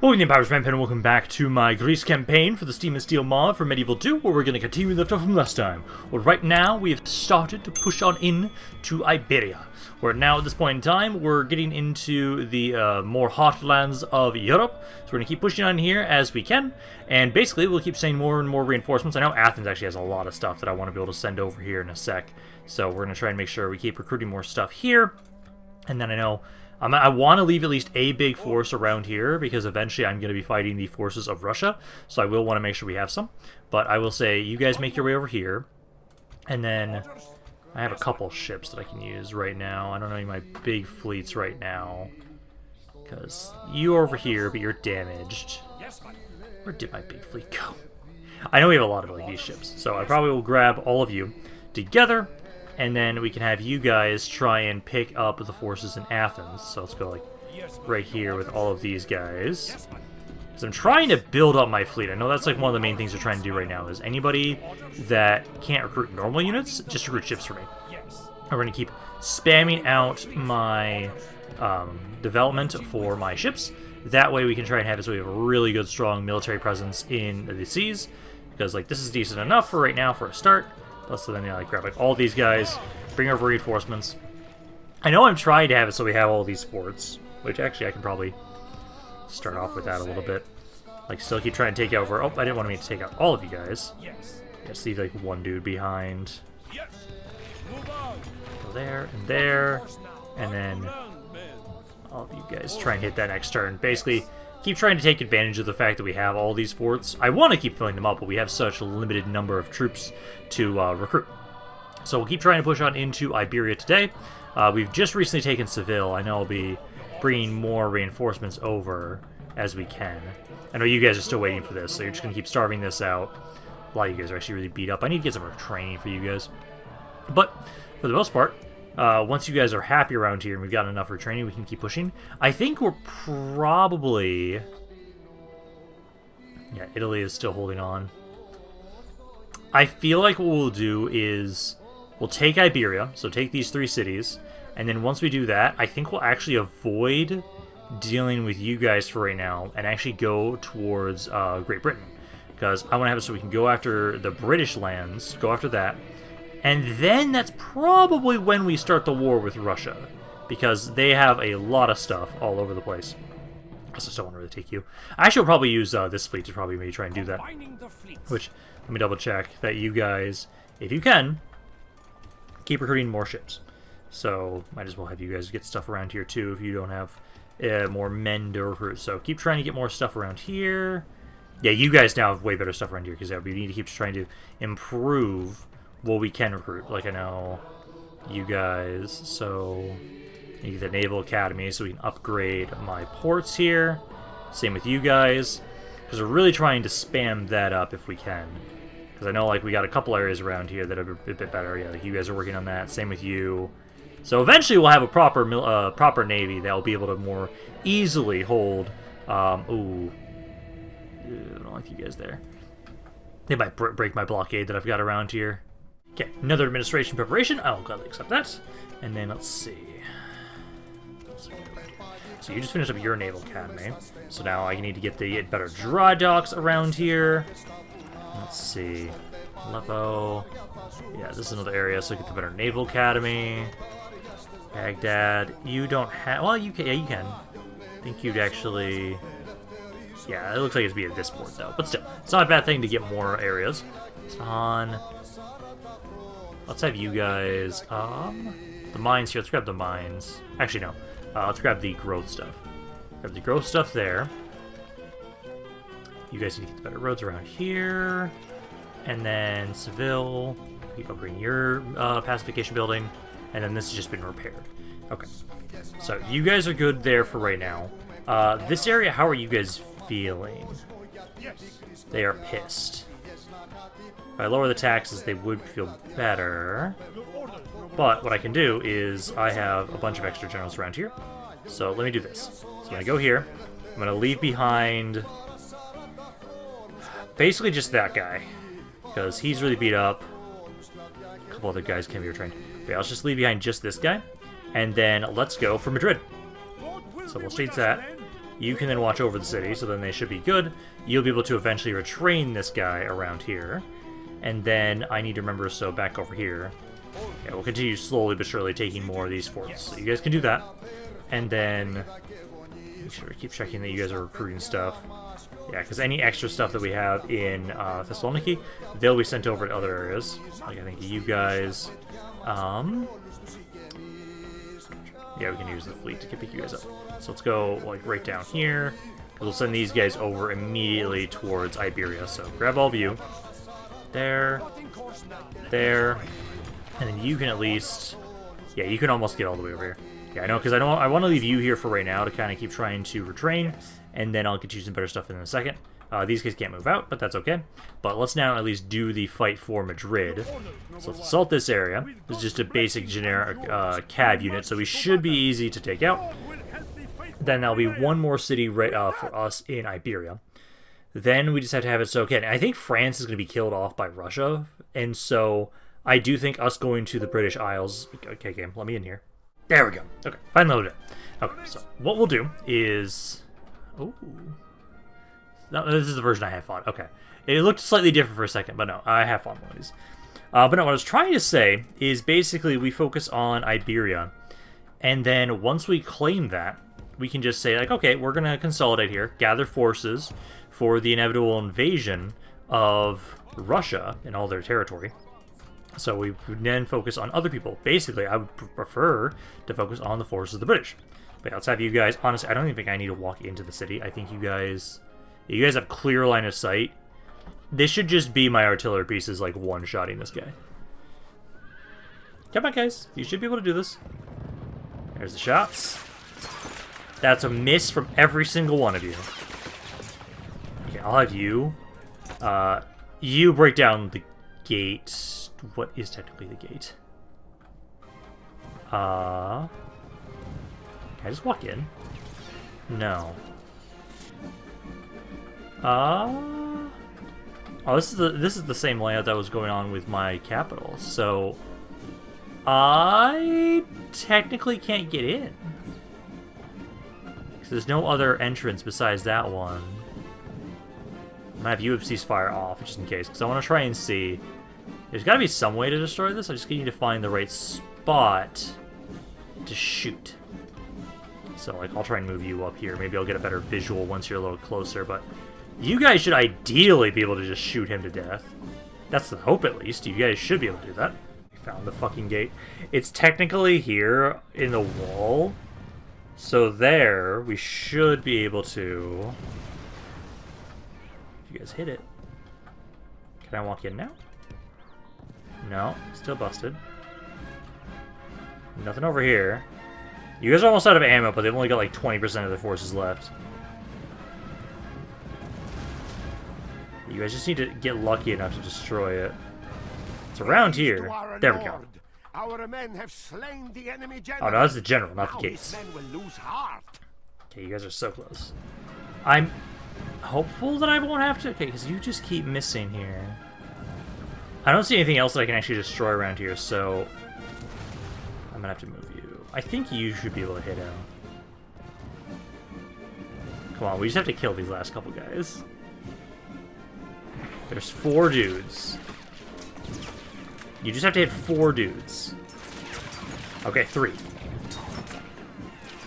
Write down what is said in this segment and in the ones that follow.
Hello, the Empire's Rampant, and welcome back to my Greece campaign for the Steam and Steel mod for Medieval 2, where we're going to continue left off from last time. Well, right now, we have started to push on in to Iberia, where now at this point in time, we're getting into the more hot lands of Europe, so we're going to keep pushing on here as we can, and basically we'll keep sending more and more reinforcements. I know Athens actually has a lot of stuff that I want to be able to send over here in a sec, so we're going to try and make sure we keep recruiting more stuff here, and then I know I want to leave at least a big force around here, because eventually I'm going to be fighting the forces of Russia, so I will want to make sure we have some. But I will say, you guys make your way over here, and then I have a couple ships that I can use right now. I don't know any of my big fleets right now, because you're over here, but you're damaged. Where did my big fleet go? I know we have a lot of like these ships, so I probably will grab all of you together, and then we can have you guys try and pick up the forces in Athens. So let's go like right here with all of these guys. So I'm trying to build up my fleet. I know that's like one of the main things we're trying to do right now, is anybody that can't recruit normal units, just recruit ships for me. And we're going to keep spamming out my development for my ships. That way we can try and have it so we have a really good, strong military presence in the seas. Because like this is decent enough for right now for a start. So then, like, grab like all these guys, bring over reinforcements. I know I'm trying to have it so we have all these forts, which actually I can probably start off with that a little bit. Like, still keep trying to take over. Oh, I didn't want me to take out all of you guys. Just leave like one dude behind. Go there and there, and then all of you guys try and hit that next turn. Basically, keep trying to take advantage of the fact that we have all these forts. I want to keep filling them up, but we have such a limited number of troops to recruit. So we'll keep trying to push on into Iberia today. We've just recently taken Seville. I know I'll be bringing more reinforcements over as we can. I know you guys are still waiting for this, so you're just going to keep starving this out. A lot of you guys are actually really beat up. I need to get some more training for you guys. But for the most part, once you guys are happy around here and we've got enough for training, we can keep pushing. I think we're probably... Yeah, Italy is still holding on. I feel like what we'll do is we'll take Iberia, so take these 3 cities, and then once we do that, I think we'll actually avoid dealing with you guys for right now and actually go towards Great Britain. Because I want to have it so we can go after the British lands, go after that, and then that's probably when we start the war with Russia, because they have a lot of stuff all over the place. I just don't want to really take you. I actually will probably use this fleet to probably maybe try and do that. Which, let me double check that you guys, if you can, keep recruiting more ships. So, might as well have you guys get stuff around here too if you don't have more men to recruit. So, keep trying to get more stuff around here. Yeah, you guys now have way better stuff around here, because we need to keep trying to improve what we can recruit. Like, I know you guys, so you get the Naval Academy so we can upgrade my ports here. Same with you guys, because we're really trying to spam that up if we can. Because I know, like, we got a couple areas around here that are a bit better. Yeah, like you guys are working on that. Same with you. So eventually we'll have a proper navy that will be able to more easily hold. Ooh, I don't like you guys there. They might break my blockade that I've got around here. Okay, another administration preparation. I'll gladly accept that. And then let's see. So you just finished up your Naval Academy. So now I need to get better dry docks around here. Let's see. Aleppo. Yeah, this is another area, so get the better Naval Academy. Baghdad. You don't have... Well, you can. Yeah, you can. I think you'd actually... Yeah, it looks like it's be at this port, though. But still, it's not a bad thing to get more areas. Isfahan. Let's have you guys, the mines here. Let's grab the mines. Actually, no. Let's grab the growth stuff. Grab the growth stuff there. You guys need to get the better roads around here. And then Seville. Keep upgrading your pacification building. And then this has just been repaired. Okay. So you guys are good there for right now. This area, how are you guys feeling? They are pissed. If I lower the taxes, they would feel better. But what I can do is I have a bunch of extra generals around here. So let me do this. So I'm going to go here. I'm going to leave behind basically just that guy, because he's really beat up. A couple other guys can be retrained. But yeah, let's just leave behind just this guy. And then let's go for Madrid. So we'll change that. You can then watch over the city, so then they should be good. You'll be able to eventually retrain this guy around here. And then I need to remember, so back over here. Yeah, we'll continue slowly but surely taking more of these forts. So you guys can do that. And then make sure to keep checking that you guys are recruiting stuff. Yeah, because any extra stuff that we have in Thessaloniki, they'll be sent over to other areas. Like I think you guys... yeah, we can use the fleet to pick you guys up. So let's go like right down here. We'll send these guys over immediately towards Iberia. So grab all of you. There. There. And then you can at least... Yeah, you can almost get all the way over here. Yeah, I know, because I want to leave you here for right now to kind of keep trying to retrain, and then I'll get you some better stuff in a second. These guys can't move out, but that's okay. But let's now at least do the fight for Madrid. So let's assault this area. This is just a basic generic cav unit, so we should be easy to take out. Then there'll be one more city right for us in Iberia. Then we just have to have it so okay. I think France is going to be killed off by Russia, and so I do think us going to the British Isles... Okay, game, let me in here. There we go. Okay, finally loaded it. Okay, so what we'll do is... Oh... No, this is the version I have fought. Okay. It looked slightly different for a second, but no, I have fought one of these. But no, what I was trying to say is basically we focus on Iberia, and then once we claim that, we can just say, like, okay, we're going to consolidate here, gather forces for the inevitable invasion of Russia and all their territory. So we would then focus on other people. Basically, I would prefer to focus on the forces of the British. But yeah, let's have you guys... Honestly, I don't even think I need to walk into the city. I think you guys have clear line of sight. This should just be my artillery pieces, like, one-shotting this guy. Come on, guys. You should be able to do this. There's the shots. That's a miss from every single one of you. Okay, I'll have you. You break down the gate. What is technically the gate? Can I just walk in? No. Oh, this is the same layout that was going on with my capital. So I technically can't get in. Because there's no other entrance besides that one. I'm gonna have UFC's fire off just in case, because I want to try and see. There's got to be some way to destroy this. I just need to find the right spot to shoot. So, like, I'll try and move you up here. Maybe I'll get a better visual once you're a little closer, but you guys should ideally be able to just shoot him to death. That's the hope, at least. You guys should be able to do that. We found the fucking gate. It's technically here in the wall. So there, we should be able to... If you guys hit it. Can I walk in now? No, still busted. Nothing over here. You guys are almost out of ammo, but they've only got like 20% of their forces left. You guys just need to get lucky enough to destroy it. It's around here. There we go. Our men have slain the enemy general. Oh no, that's the general, not the gates. Okay, you guys are so close. I'm hopeful that I won't have to... Okay, because you just keep missing here. I don't see anything else that I can actually destroy around here, so I'm gonna have to move you. I think you should be able to hit him. Come on, we just have to kill these last couple guys. There's 4 dudes. You just have to hit 4 dudes. Okay, 3.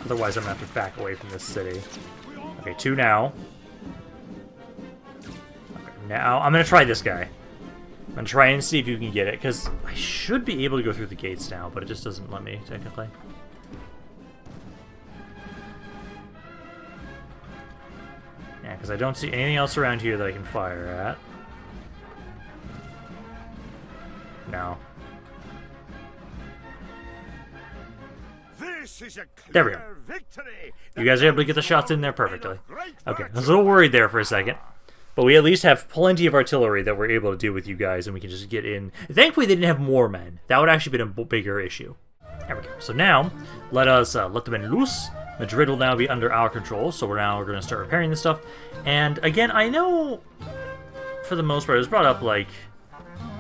Otherwise, I'm gonna have to back away from this city. Okay, 2 now. Okay, now, I'm gonna try this guy. I'm gonna try and see if you can get it, because I should be able to go through the gates now, but it just doesn't let me, technically. Yeah, because I don't see anything else around here that I can fire at. No. This is a there we go. Victory. You guys are able to get the shots in there perfectly. Okay, I was a little worried there for a second. But we at least have plenty of artillery that we're able to do with you guys, and we can just get in. Thankfully, they didn't have more men. That would actually been a bigger issue. There we go. So now, let us let the men loose. Madrid will now be under our control, so we're going to start repairing this stuff. And again, I know, for the most part, it was brought up, like,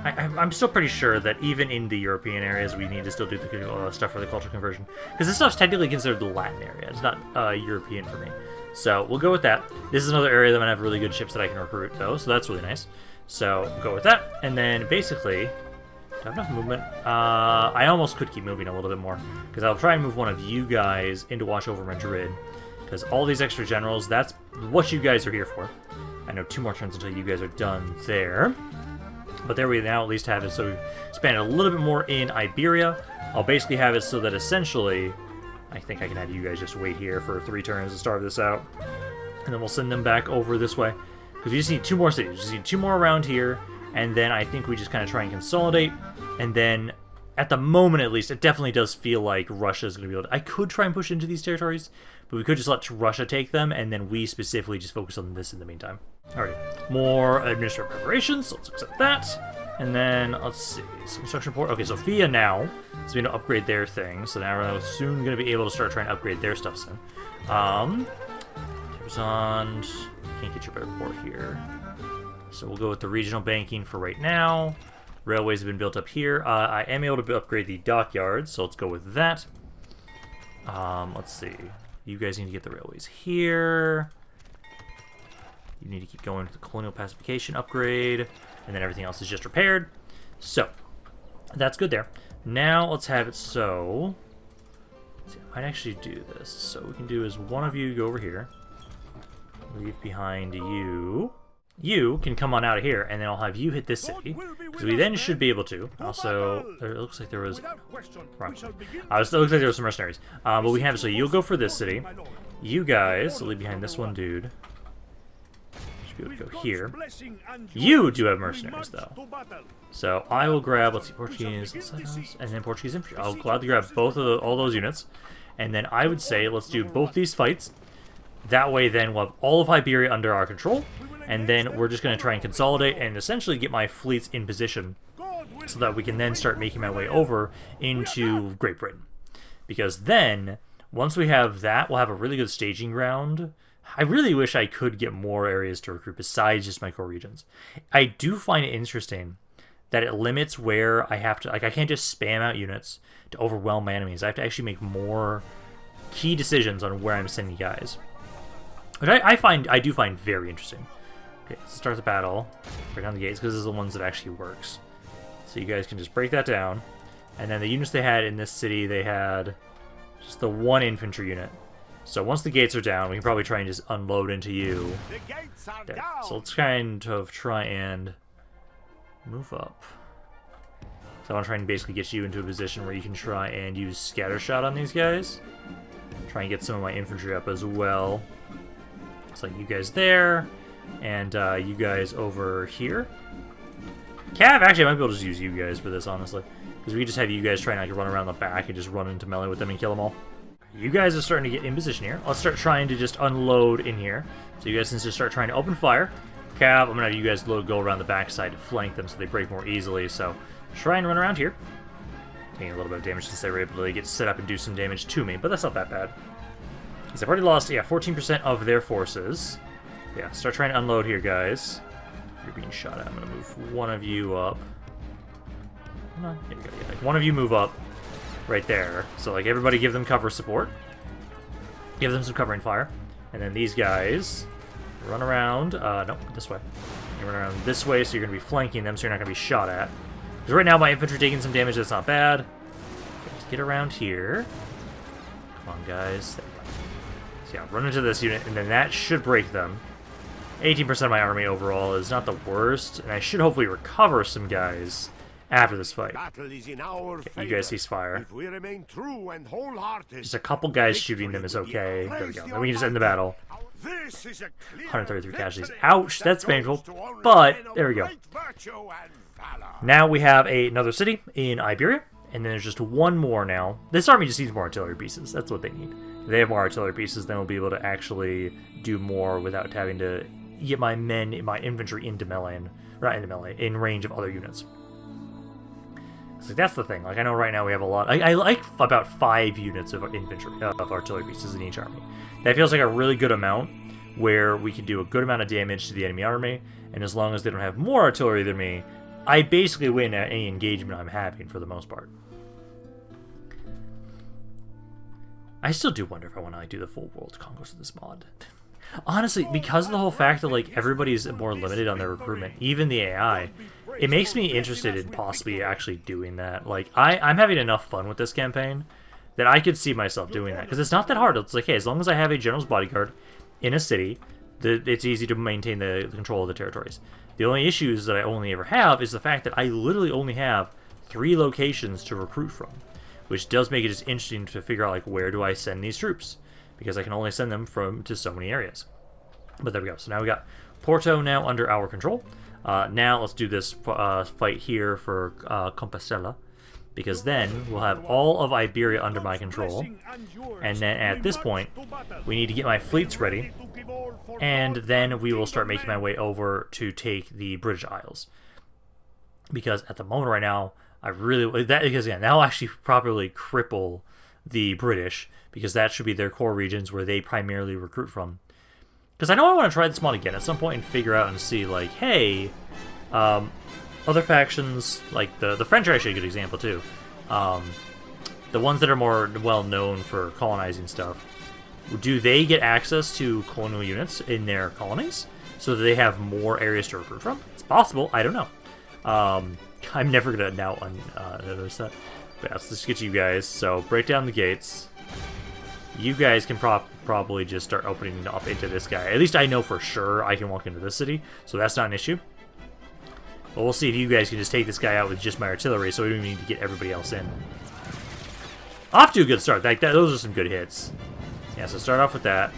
I'm still pretty sure that even in the European areas, we need to still do the stuff for the cultural conversion. Because this stuff's technically considered the Latin area. It's not European for me. So we'll go with that. This is another area that I'm gonna have really good ships that I can recruit, though, so that's really nice. So we'll go with that, and then basically, do I have enough movement? I almost could keep moving a little bit more, because I'll try and move one of you guys into watch over Madrid, because all these extra generals, that's what you guys are here for. I know 2 more turns until you guys are done there. But there we now at least have it, so we've expanded a little bit more in Iberia. I'll basically have it so that essentially, I think I can have you guys just wait here for 3 turns to start this out. And then we'll send them back over this way. Because we just need 2 more cities. We just need 2 more around here, and then I think we just kind of try and consolidate. And then, at the moment at least, it definitely does feel like Russia's going to be able to... I could try and push into these territories, but we could just let Russia take them, and then we specifically just focus on this in the meantime. Alright, more administrative preparations, so let's accept that. And then, let's see, construction port. Okay, Sofia now is going to upgrade their thing, so now we're soon going to be able to start trying to upgrade their stuff soon. Amazon, can't get your better port here. So we'll go with the regional banking for right now. Railways have been built up here. I am able to upgrade the dockyards, so let's go with that. Let's see. You guys need to get the railways here. You need to keep going with the colonial pacification upgrade, and then everything else is just repaired. So, that's good there. Now, let's have it so... Let's see, I might actually do this. So, what we can do is one of you go over here. Leave behind you. You can come on out of here, and then I'll have you hit this city. Because we then should be able to. Also, it looks like there was... Wrong. It looks like there were some mercenaries. But we have, so you'll go for this city. You guys, leave behind this one dude. Should be able to go here. You do have mercenaries, though. So I will grab, let's see, Portuguese, and then Portuguese infantry. I'll gladly grab both of all those units. And then I would say, let's do both these fights. That way, then, we'll have all of Iberia under our control. And then we're just going to try and consolidate and essentially get my fleets in position so that we can then start making my way over into Great Britain. Because then, once we have that, we'll have a really good staging ground. I really wish I could get more areas to recruit besides just my core regions. I do find it interesting that it limits where I have to... Like, I can't just spam out units to overwhelm my enemies. I have to actually make more key decisions on where I'm sending guys. Which I do find very interesting. Okay, let's start the battle. Break down the gates, because this is the ones that actually works. So you guys can just break that down. And then the units they had in this city, they had just the 1 infantry unit. So once the gates are down, we can probably try and just unload into you. There. So let's kind of try and move up. So I want to try and basically get you into a position where you can try and use scattershot on these guys. Try and get some of my infantry up as well. So you guys there, and you guys over here. Cav, actually, I might be able to just use you guys for this, honestly. Because we just have you guys trying to like, run around the back and just run into melee with them and kill them all. You guys are starting to get in position here. Let's start trying to just unload in here. So you guys can just start trying to open fire. Cav, I'm going to have you guys go around the backside to flank them so they break more easily. So try and run around here. Taking a little bit of damage since they were able to get set up and do some damage to me, but that's not that bad. Because I've already lost, yeah, 14% of their forces. Yeah, start trying to unload here, guys. You're being shot at. I'm going to move one of you up. Come on. Here we go. Yeah, like one of you move up right there. So, like, everybody give them cover support. Give them some covering fire. And then these guys run around. Nope, this way. You run around this way, so you're going to be flanking them, so you're not going to be shot at. Because right now, my infantry taking some damage. That's not bad. Okay, let's get around here. Come on, guys. There we go. So, yeah, run into this unit, and then that should break them. 18% of my army overall is not the worst, and I should hopefully recover some guys after this fight. Okay, you guys cease fire. Just a couple guys shooting them is okay. There we go. Then we can just end the battle. 133 casualties. Ouch, that's painful. But, there we go. Now we have another city in Iberia, and then there's just one more now. This army just needs more artillery pieces. That's what they need. If they have more artillery pieces, then we'll be able to actually do more without having to get my men, my infantry into melee, not into melee, in range of other units. So that's the thing. Like, I know right now we have a lot. I like about 5 units of infantry, of artillery pieces in each army. That feels like a really good amount, where we can do a good amount of damage to the enemy army, and as long as they don't have more artillery than me, I basically win at any engagement I'm having for the most part. I still do wonder if I want to like, do the full world conquest of this mod. Honestly, because of the whole fact that like everybody's more limited on their recruitment, even the AI, it makes me interested in possibly actually doing that. Like I'm having enough fun with this campaign that I could see myself doing that because it's not that hard. It's like, hey, as long as I have a general's bodyguard in a city, it's easy to maintain the control of the territories. The only issues that I only ever have is the fact that I literally only have 3 locations to recruit from, which does make it just interesting to figure out like where do I send these troops, because I can only send them to so many areas. But there we go. So now we got Porto now under our control. Now let's do this fight here for Compostela, because then we'll have all of Iberia under my control. And then at this point, we need to get my fleets ready, and then we will start making my way over to take the British Isles. Because at the moment right now, I really because again, that'll actually properly cripple the British, because that should be their core regions where they primarily recruit from. Because I know I want to try this mod again at some point and figure out and see like, hey, other factions, like the French are actually a good example too. The ones that are more well known for colonizing stuff, do they get access to colonial units in their colonies so that they have more areas to recruit from? It's possible. I don't know. I'm never gonna now notice that. But yeah, let's just get you guys. So break down the gates. You guys can probably just start opening up into this guy. At least I know for sure I can walk into this city, so that's not an issue. But we'll see if you guys can just take this guy out with just my artillery, so we don't even need to get everybody else in. Off to a good start. Those are some good hits. Yeah, so start off with that.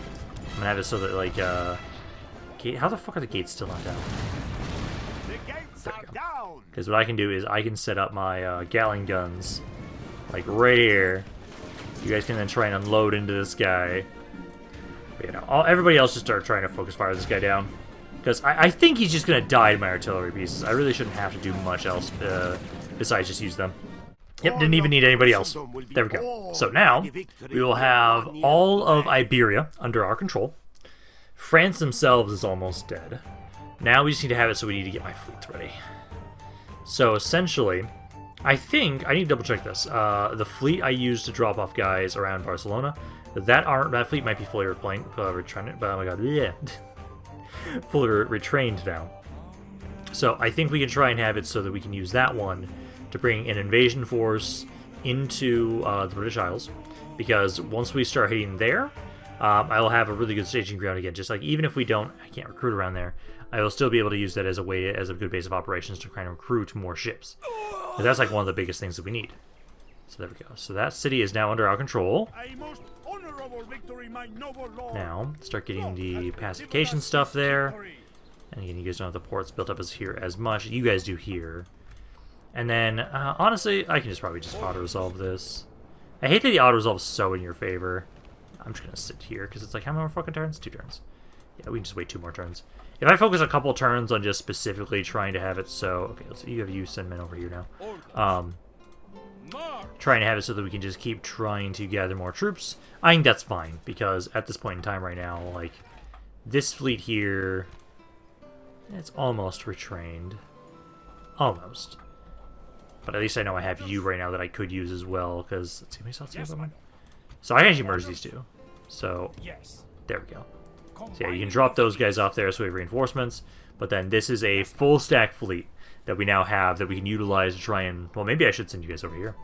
I'm gonna have it so that like gate. How the fuck are the gates still not down? Because what I can do is I can set up my Gatling guns like right here. You guys can then try and unload into this guy. But, you know, everybody else just start trying to focus fire this guy down. Because I think he's just going to die to my artillery pieces. I really shouldn't have to do much else besides just use them. Yep, didn't even need anybody else. There we go. So now, we will have all of Iberia under our control. France themselves is almost dead. Now we just need to have it, so we need to get my fleets ready. So essentially, I think I need to double check this. The fleet I used to drop off guys around Barcelona, that fleet might be fully retrained, but oh my god, yeah, fully retrained now. So I think we can try and have it so that we can use that one to bring an invasion force into the British Isles, because once we start hitting there, I will have a really good staging ground again. Just like even if I can't recruit around there, I will still be able to use that as a good base of operations to kind of recruit more ships. And that's like one of the biggest things that we need. So there we go. So that city is now under our control. Now start getting the pacification stuff there. And again, you guys don't have the ports built up as much. You guys do here. And then honestly, I can probably just auto resolve this. I hate that the auto resolve is so in your favor. I'm just gonna sit here because it's like how many more fucking turns? 2 turns. Yeah, we can just wait 2 more turns. If I focus a couple turns on just specifically trying to have it so... Okay, let's you send men over here now. Trying to have it so that we can just keep trying to gather more troops. I think that's fine, because at this point in time right now, like, this fleet here... It's almost retrained. Almost. But at least I know I have you right now that I could use as well, because... Let's see how many slots you have. So I can actually merge these two. So, there we go. So yeah, you can drop those guys off there so we have reinforcements, but then this is a full stack fleet that we now have that we can utilize to try and... Well, maybe I should send you guys over here.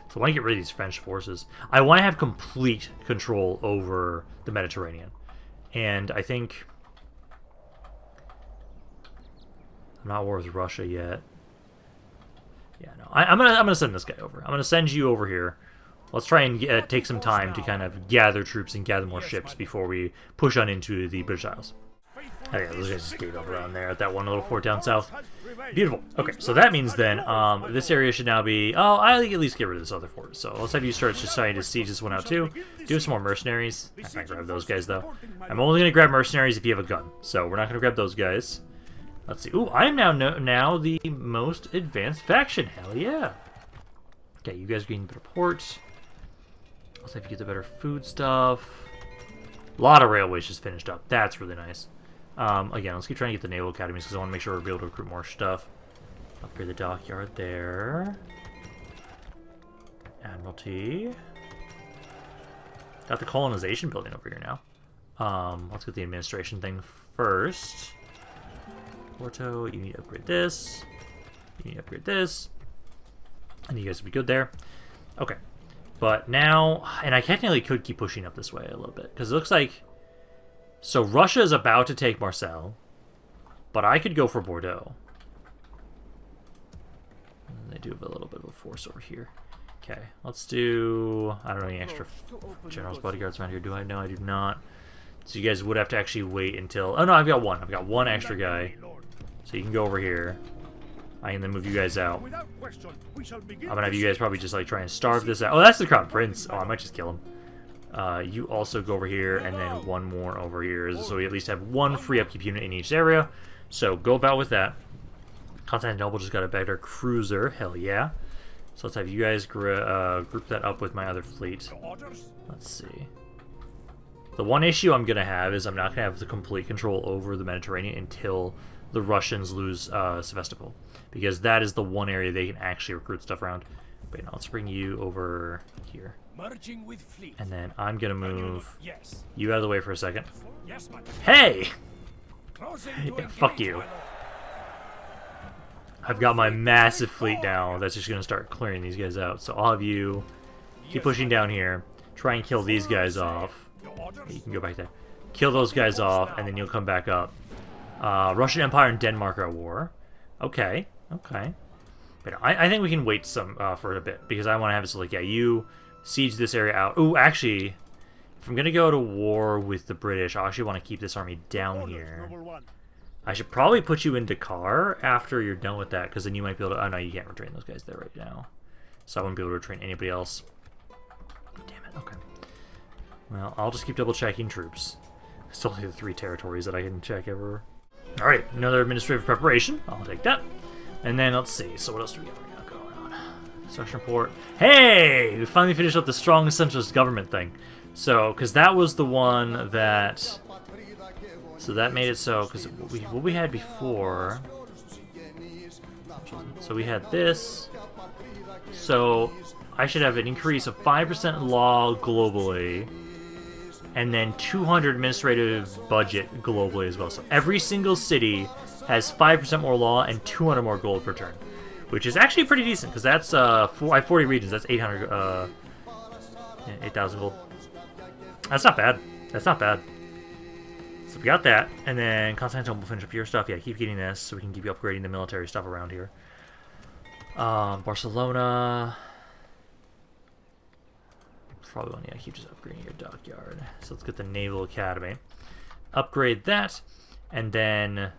So I want to get rid of these French forces. I want to have complete control over the Mediterranean. And I think... I'm not at war with Russia yet. Yeah, no. I'm gonna send this guy over. I'm gonna send you over here. Let's try and take some time to kind of gather troops and gather more ships before we push on into the British Isles. Oh yeah, those guys just gave up around there at that one little fort down south. Beautiful. Okay, so that means then this area should now be... Oh, I think at least get rid of this other fort. So let's have you start just trying to siege this one out too. Do some more mercenaries. I might grab those guys though. I'm only going to grab mercenaries if you have a gun. So we're not going to grab those guys. Let's see. Ooh, I am now the most advanced faction. Hell yeah. Okay, you guys are getting better ports. Let's see if you get the better food stuff. A lot of railways just finished up. That's really nice. Again, let's keep trying to get the naval academies because I want to make sure we're able to recruit more stuff. Upgrade the dockyard there. Admiralty. Got the colonization building over here now. Let's get the administration thing first. Porto, you need to upgrade this. You need to upgrade this. And you guys will be good there. Okay. But now, and I technically could keep pushing up this way a little bit, because it looks like, so Russia is about to take Marseille, but I could go for Bordeaux. And they do have a little bit of a force over here. Okay, let's do, I don't know any extra general's bodyguards around here, do I? No, I do not. So you guys would have to actually wait until, oh no, I've got one extra guy. So you can go over here. I can then move you guys out. I'm gonna have you guys probably just like try and starve this out. Oh, that's the Crown Prince. Oh, I might just kill him. You also go over here, and then one more over here, so we at least have one free upkeep unit in each area. So go about with that. Constantinople just got a better cruiser. Hell yeah. So let's have you guys group that up with my other fleet. Let's see. The one issue I'm gonna have is I'm not gonna have the complete control over the Mediterranean until the Russians lose Sevastopol, because that is the one area they can actually recruit stuff around. Wait, now let's bring you over here. And then I'm gonna move you out of the way for a second. Hey! Yeah, fuck you. I've got my massive fleet now that's just gonna start clearing these guys out. So I'll have you keep pushing down here, try and kill these guys off. You can go back there. Kill those guys off, and then you'll come back up. Russian Empire and Denmark are at war. Okay, okay. But I think we can wait some for a bit, because I want to have it so, like, yeah, you siege this area out. Ooh, actually, if I'm going to go to war with the British, I actually want to keep this army down here. I should probably put you in Dakar after you're done with that, because then you might be able to... Oh, no, you can't retrain those guys there right now. So I wouldn't be able to retrain anybody else. Damn it, okay. Well, I'll just keep double-checking troops. It's only the 3 territories that I can check ever. Alright, another administrative preparation. I'll take that. And then, let's see. So what else do we got going on? Construction report. Hey! We finally finished up the strong centralist government thing. So, because that was the one that... So that made it so... Because what we had before... So we had this. So I should have an increase of 5% law globally. And then 200 administrative budget globally as well. So every single city has 5% more law and 200 more gold per turn, which is actually pretty decent, because that's I have 40 regions. That's 800, 8,000 gold. That's not bad. That's not bad. So we got that, and then Constantinople will finish up your stuff. Yeah, keep getting this so we can keep upgrading the military stuff around here. Barcelona. Probably want to keep just upgrading your dockyard. So let's get the Naval Academy. Upgrade that. And then,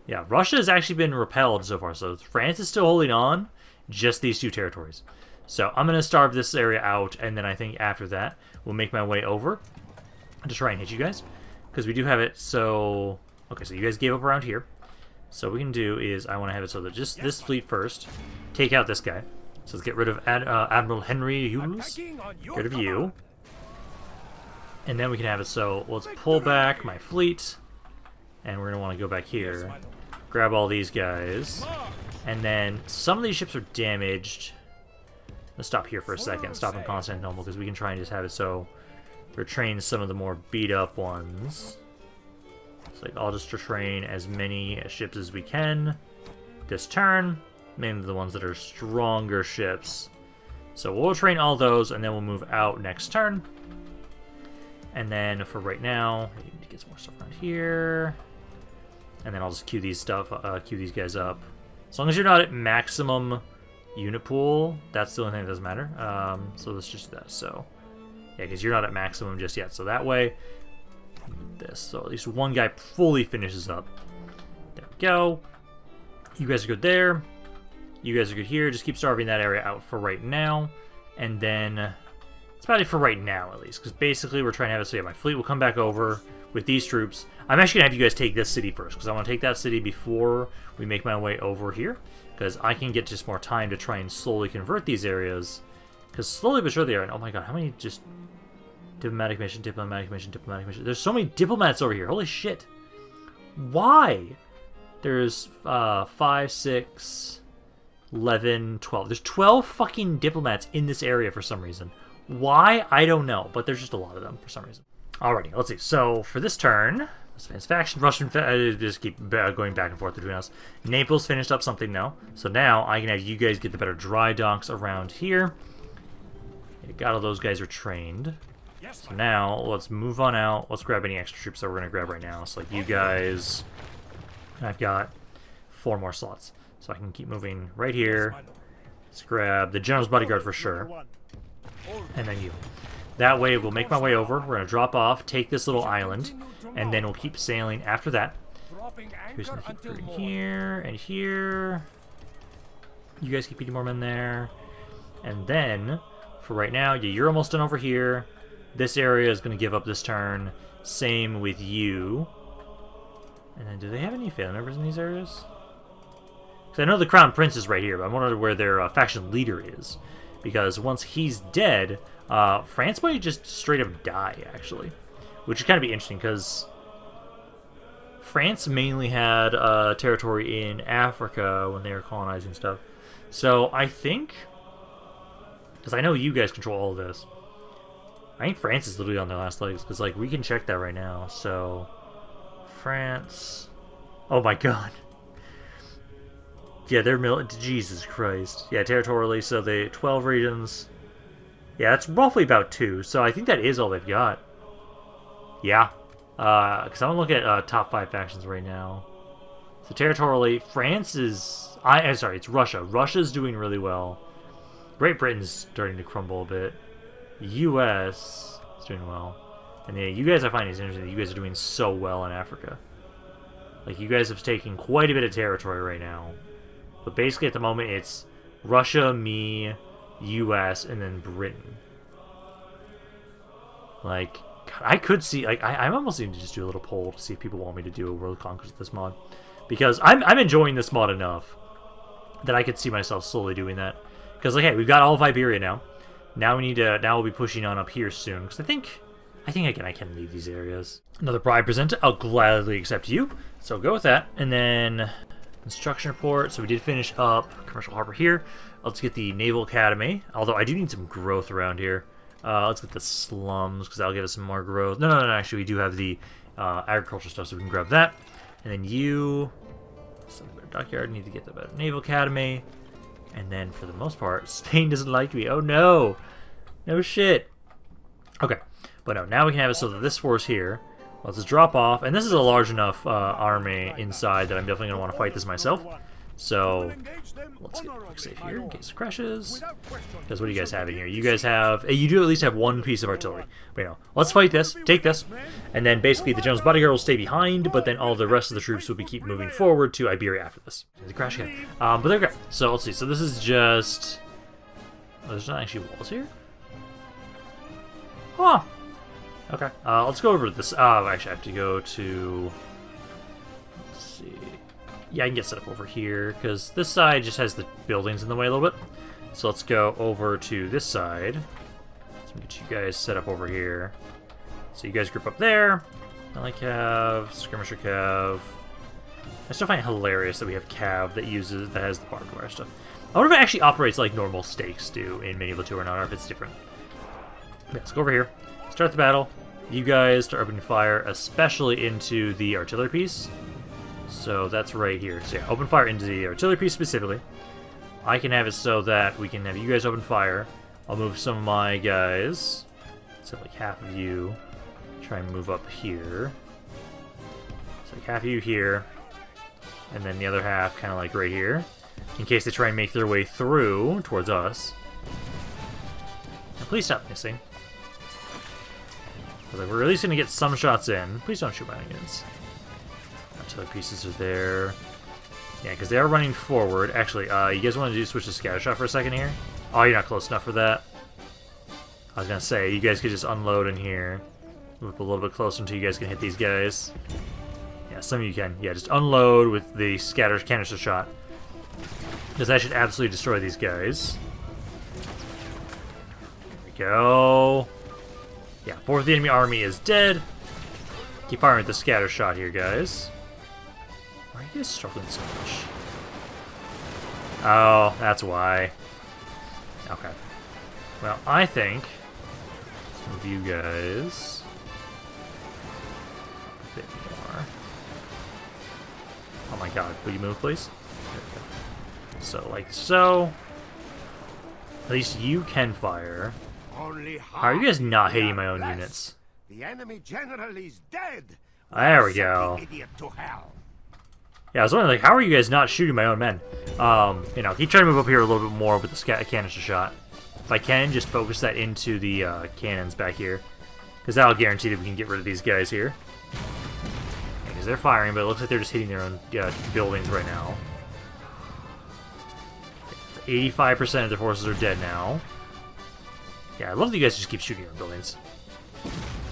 yeah, Russia has actually been repelled so far. So France is still holding on. Just these 2 territories. So I'm going to starve this area out. And then I think after that, we'll make my way over to try and hit you guys. Because we do have it so... Okay, so you guys gave up around here. So what we can do is I want to have it so that just this fleet first. Take out this guy. So let's get rid of Admiral Henry Hughes. Get rid of you. And then we can have it so, let's pull back my fleet. And we're going to want to go back here. Grab all these guys. And then some of these ships are damaged. Let's stop here for a second. Stop in Constantinople, because we can try and just have it so retrain some of the more beat up ones. It's like I'll just retrain as many ships as we can this turn. Mainly the ones that are stronger ships. So we'll train all those, and then we'll move out next turn. And then for right now, I need to get some more stuff around here. And then I'll just queue these guys up. As long as you're not at maximum unit pool, that's the only thing that doesn't matter. So let's just do that. So yeah, because you're not at maximum just yet. So that way, this. So at least one guy fully finishes up. There we go. You guys are good there. You guys are good here. Just keep starving that area out for right now. And then, it's about it for right now, at least. Because basically, we're trying to have it so, yeah, my fleet will come back over with these troops. I'm actually going to have you guys take this city first. Because I want to take that city before we make my way over here. Because I can get just more time to try and slowly convert these areas. Because slowly but surely they are. And oh my god, how many just... Diplomatic mission, diplomatic mission, diplomatic mission. There's so many diplomats over here. Holy shit. Why? There's 5, 6... 11, 12. There's 12 fucking diplomats in this area for some reason. Why? I don't know, but there's just a lot of them for some reason. Alrighty, let's see. So for this turn, Spain's faction, Russian, just keep going back and forth between us. Naples finished up something now, so now I can have you guys get the better dry docks around here. Got all those guys are trained. So now let's move on out. Let's grab any extra troops that we're gonna grab right now. So like you guys, I've got 4 more slots, so I can keep moving right here. Let's grab the general's bodyguard for sure, and then you. That way we'll make my way over. We're gonna drop off, take this little island, and then we'll keep sailing after that. Here's gonna keep going here and here. You guys keep eating more men there, and then for right now, yeah, you're almost done over here. This area is gonna give up this turn. Same with you. And then, do they have any family members in these areas? Because I know the Crown Prince is right here, but I wonder where their faction leader is. Because once he's dead, France might just straight up die, actually. Which would kind of be interesting, because France mainly had territory in Africa when they were colonizing stuff. So I think, because I know you guys control all of this, I think France is literally on their last legs, because like we can check that right now. So France, oh my god. Yeah, they're Jesus Christ. Yeah, territorially, so they 12 regions. Yeah, that's roughly about 2. So I think that is all they've got. Yeah, because I'm gonna look at top 5 factions right now. So territorially, France is. I'm sorry, it's Russia. Russia's doing really well. Great Britain's starting to crumble a bit. U.S. is doing well, and yeah, you guys I find is interesting. You guys are doing so well in Africa. Like you guys have taken quite a bit of territory right now. But basically, at the moment, it's Russia, me, U.S., and then Britain. Like, God, I could see, like, I'm almost need to just do a little poll to see if people want me to do a world conquest with this mod, because I'm enjoying this mod enough that I could see myself slowly doing that. Because, like, hey, we've got all of Iberia now. Now we need to. Now we'll be pushing on up here soon. Because I think again I can leave these areas. Another pride present. I'll gladly accept you. So go with that, and then. Construction report. So we did finish up commercial harbor here. Let's get the naval academy. Although I do need some growth around here. Let's get the slums because that'll give us some more growth. No. Actually, we do have the agriculture stuff, so we can grab that. And then you, dockyard. Need to get the better naval academy. And then for the most part, Spain doesn't like me. Oh no, no shit. Okay, but no. Now we can have it so that this force here. Let's just drop off, and this is a large enough army inside that I'm definitely going to want to fight this myself. So, let's get a quick save here in case it crashes. Because what do you guys have in here? You guys have, you do at least have 1 piece of artillery. But you know, let's fight this, take this, and then basically the general's bodyguard will stay behind, but then all the rest of the troops will be keep moving forward to Iberia after this. The crash again. But there we go. So let's see. So this is just. Oh, there's not actually walls here. Huh. Okay, let's go over to this. Actually, I have to go to. Let's see. Yeah, I can get set up over here because this side just has the buildings in the way a little bit. So let's go over to this side. So get you guys set up over here. So you guys group up there. I like Cav, Skirmisher Cav. I still find it hilarious that we have Cav that has the barbed wire stuff. I wonder if it actually operates like normal stakes do in Medieval 2 or not, or if it's different. Yeah, let's go over here. Start the battle. You guys start opening fire, especially into the artillery piece. So that's right here. So yeah, open fire into the artillery piece specifically. I can have it so that we can have you guys open fire. I'll move some of my guys. So like half of you try and move up here. So like half of you here. And then the other half kind of like right here. In case they try and make their way through towards us. And please stop missing. Like, we're at least going to get some shots in. Please don't shoot my onions. Artillery pieces are there. Yeah, because they are running forward. Actually, you guys want to switch to scatter shot for a second here? Oh, you're not close enough for that. I was going to say, you guys could just unload in here. Move up a little bit closer until you guys can hit these guys. Yeah, some of you can. Yeah, just unload with the canister shot. Because that should absolutely destroy these guys. There we go. Yeah, 4th enemy army is dead. Keep firing with the scatter shot here, guys. Why are you guys struggling so much? Oh, that's why. Okay. Well, I think... Let's move you guys... Oh my god, will you move, please? There we go. So, like so. At least you can fire. Only How are you guys not hitting are my own blessed. units? The enemy general is dead. There we Send go. the idiot to hell. Yeah, I was wondering, like, how are you guys not shooting my own men? You know, keep trying to move up here a little bit more with the canister shot. If I can, just focus that into the cannons back here. Because that'll guarantee that we can get rid of these guys here. Because they're firing, but it looks like they're just hitting their own buildings right now. 85% of their forces are dead now. Yeah, I love that you guys just keep shooting your own buildings.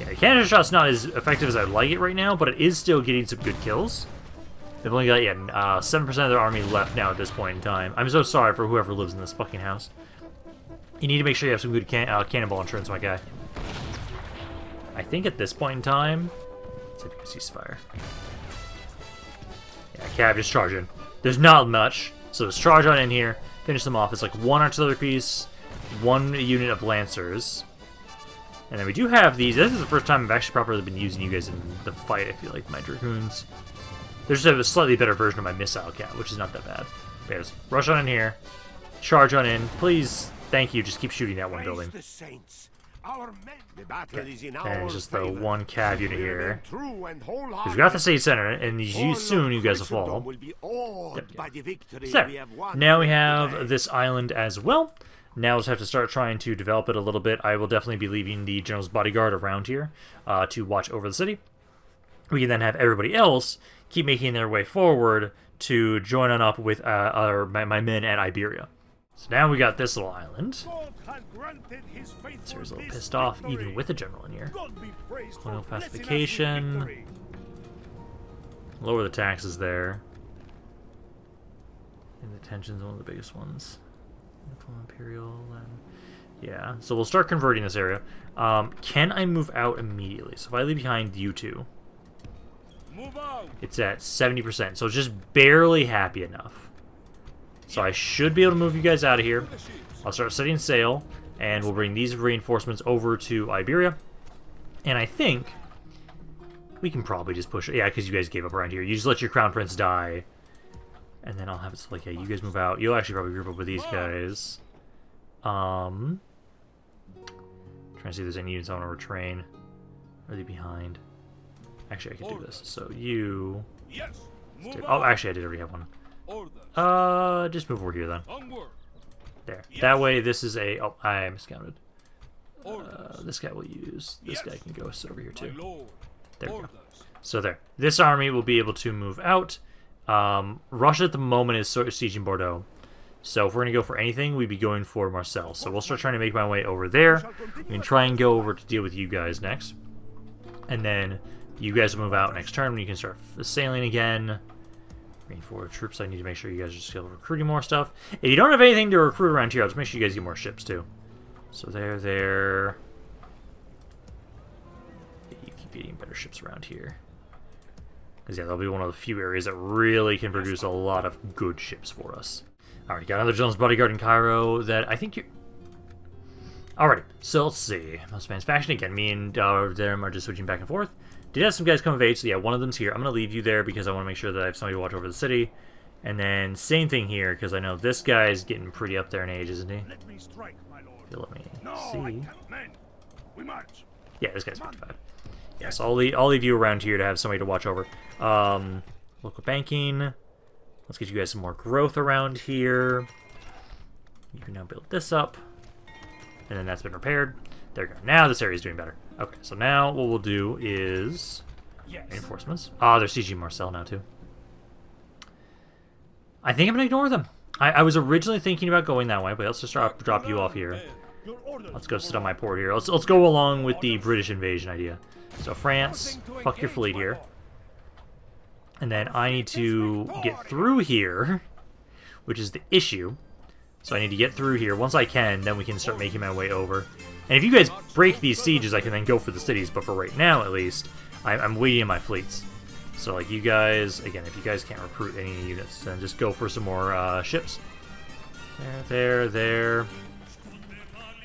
Yeah, the canister shot's not as effective as I'd like it right now, but it is still getting some good kills. They've only got, 7% of their army left now at this point in time. I'm so sorry for whoever lives in this fucking house. You need to make sure you have some good cannonball insurance, my guy. I think at this point in time... Let's see if we can ceasefire. Yeah, Cav, just charge in. There's not much, so just charge on in here, finish them off. It's like 1 artillery piece, 1 unit of lancers. And then we do have these. This is the first time I've actually properly been using you guys in the fight, I feel like, my Dragoons. There's a slightly better version of my missile cat, which is not that bad. But yeah, rush on in here, charge on in. Please, thank you, just keep shooting that one building. The saints. Our men. The battle is in And our just the favor. 1 cav unit here. True and We've got the state center, and soon you guys will fall. Will be awed by the victory So, we have won now we today. have this island as well. Now we'll just have to start trying to develop it a little bit. I will definitely be leaving the General's Bodyguard around here to watch over the city. We can then have everybody else keep making their way forward to join on up with my men at Iberia. So now we got this little island. So he's a little pissed off, even with a general in here. Colonial pacification. Lower the taxes there. And the tension's one of the biggest ones. Imperial, and yeah. So we'll start converting this area. Can I move out immediately? So if I leave behind you two, it's at 70%. So it's just barely happy enough. So I should be able to move you guys out of here. I'll start setting sail, and we'll bring these reinforcements over to Iberia. And I think we can probably just push it. Yeah, because you guys gave up around here. You just let your crown prince die. And then I'll have it so, like, yeah, you guys move out. You'll actually probably group up with these guys. Trying to see if there's any units I want to retrain. Are they behind? Actually, I can do this. So you... Oh, actually, I did already have one. Just move over here, then. There. That way, this is a... Oh, I miscounted. This guy will use... This guy can go over here, too. There we go. So there. This army will be able to move out. Russia at the moment is sieging Bordeaux. So if we're going to go for anything, we'd be going for Marseille. So we'll start trying to make my way over there. We can try and go over to deal with you guys next. And then you guys will move out next turn when you can start sailing again. Bringing forward troops, I need to make sure you guys are still recruiting more stuff. If you don't have anything to recruit around here, I'll just make sure you guys get more ships too. So there. You keep getting better ships around here. Because, yeah, that'll be one of the few areas that really can produce a lot of good ships for us. Alright, got another General's Bodyguard in Cairo that I think you... Alrighty, so let's see. Most Advanced Faction, again, me and them are just switching back and forth. Did have some guys come of age, so yeah, one of them's here. I'm going to leave you there because I want to make sure that I have somebody to watch over the city. And then, same thing here, because I know this guy's getting pretty up there in age, isn't he? Let me strike, my lord. Okay, let me No, see. I can't, man. We march. Yeah, this guy's 55. Yeah, so I'll leave you around here to have somebody to watch over. Local banking. Let's get you guys some more growth around here. You can now build this up. And then that's been repaired. There we go. Now this area is doing better. Okay, so now what we'll do is... reinforcements. Ah, they're sieging Marseille now, too. I think I'm going to ignore them. I was originally thinking about going that way, but let's just drop you off here. Let's go sit on my port here. Let's go along with the British invasion idea. So France, fuck your fleet here. And then I need to get through here, which is the issue. So I need to get through here. Once I can, then we can start making my way over. And if you guys break these sieges, I can then go for the cities. But for right now, at least, I'm waiting in my fleets. So, like, you guys, again, if you guys can't recruit any units, then just go for some more ships. There.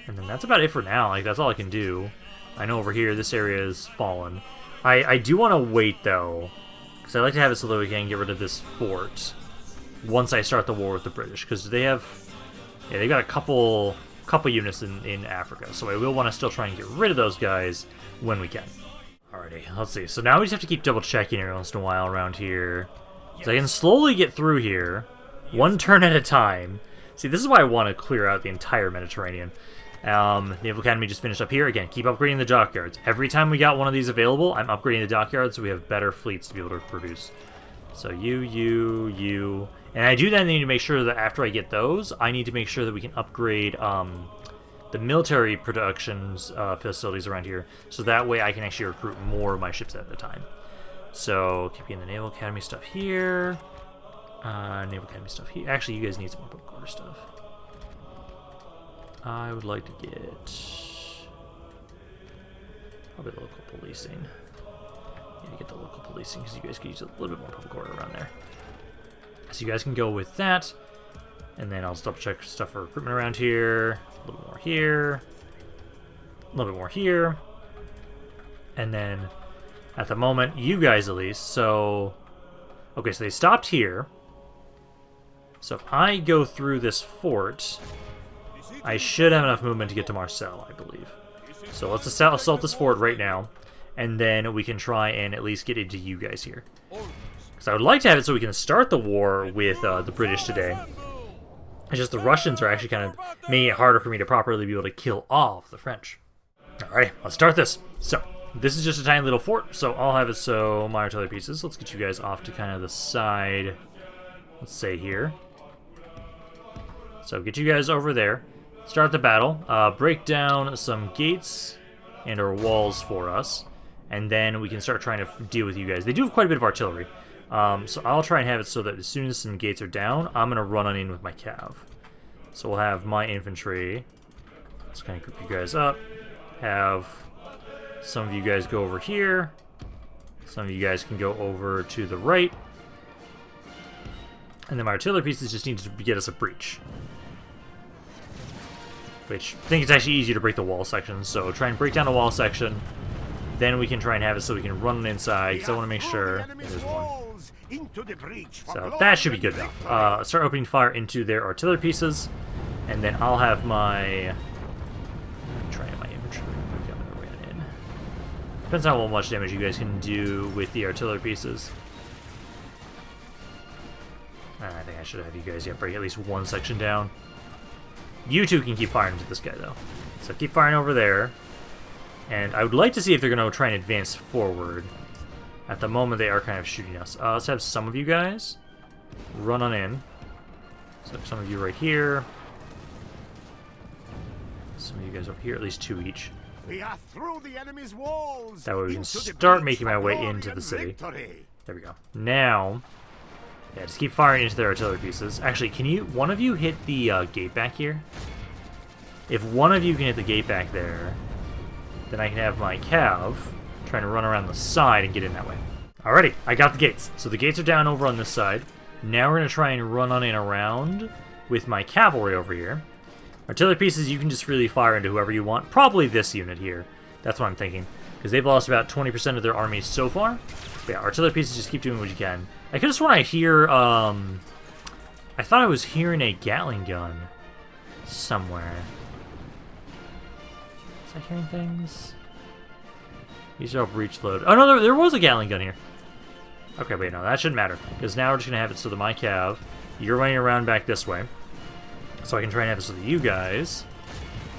And then that's about it for now. Like, that's all I can do. I know over here, this area is fallen. I do want to wait, though, Because I like to have it so that we can get rid of this fort once I start the war with the British. Because they have... Yeah, they've got a couple units in Africa. So I will want to still try and get rid of those guys when we can. Alrighty, let's see. So now we just have to keep double checking every once in a while around here. So I can slowly get through here, one turn at a time. See, this is why I want to clear out the entire Mediterranean. Naval Academy just finished up here. Again, keep upgrading the dockyards. Every time we got one of these available, I'm upgrading the dockyards so we have better fleets to be able to produce. So you. And I do then need to make sure that after I get those, I need to make sure that we can upgrade the military productions facilities around here. So that way I can actually recruit more of my ships at a time. So keeping the Naval Academy stuff here. Naval Academy stuff here. Actually, you guys need some more bookkeeper stuff. I would like to get probably local policing. Yeah, get the local policing because you guys could use a little bit more public order around there. So you guys can go with that, and then I'll just double check stuff for recruitment around here. A little more here, a little bit more here, and then at the moment, you guys at least. So okay, so they stopped here. So if I go through this fort, I should have enough movement to get to Marseille, I believe. So let's assault this fort right now, and then we can try and at least get into you guys here. Because I would like to have it so we can start the war with the British today. It's just the Russians are actually kind of making it harder for me to properly be able to kill off the French. Alright, let's start this. So, this is just a tiny little fort, so I'll have it so my artillery pieces. Let's get you guys off to kind of the side, let's say here. So get you guys over there. Start the battle, break down some gates and or walls for us, and then we can start trying to deal with you guys. They do have quite a bit of artillery, so I'll try and have it so that as soon as some gates are down, I'm going to run on in with my cav. So we'll have my infantry. Let's kind of group you guys up. Have some of you guys go over here. Some of you guys can go over to the right. And then my artillery pieces just need to get us a breach. Which I think it's actually easier to break the wall section, so try and break down the wall section. Then we can try and have it so we can run inside, because I want to make sure there's one. So that should be good enough. Start opening fire into their artillery pieces, and then I'll have my... try my infantry. Okay, I'm going to ran in. Depends on how much damage you guys can do with the artillery pieces. I think I should have you guys break at least one section down. You two can keep firing into this guy, though. So keep firing over there. And I would like to see if they're going to try and advance forward. At the moment, they are kind of shooting us. Let's have some of you guys run on in. So some of you right here. Some of you guys over here, at least two each. We are through the enemy's walls. That way we can start making my way into the city. There we go. Now... yeah, just keep firing into their artillery pieces. Actually, can you... one of you hit the gate back here? If one of you can hit the gate back there, then I can have my cav trying to run around the side and get in that way. Alrighty, I got the gates. So the gates are down over on this side. Now we're going to try and run on in around with my cavalry over here. Artillery pieces, you can just freely fire into whoever you want. Probably this unit here. That's what I'm thinking. Because they've lost about 20% of their army so far. But yeah, artillery pieces, just keep doing what you can. I could have sworn I hear, I thought I was hearing a Gatling gun somewhere. Was I hearing things? These are all breach load. Oh no, there was a Gatling gun here. Okay, wait, no, that shouldn't matter. Because now we're just going to have it so that my cav, you're running around back this way. So I can try and have it so that you guys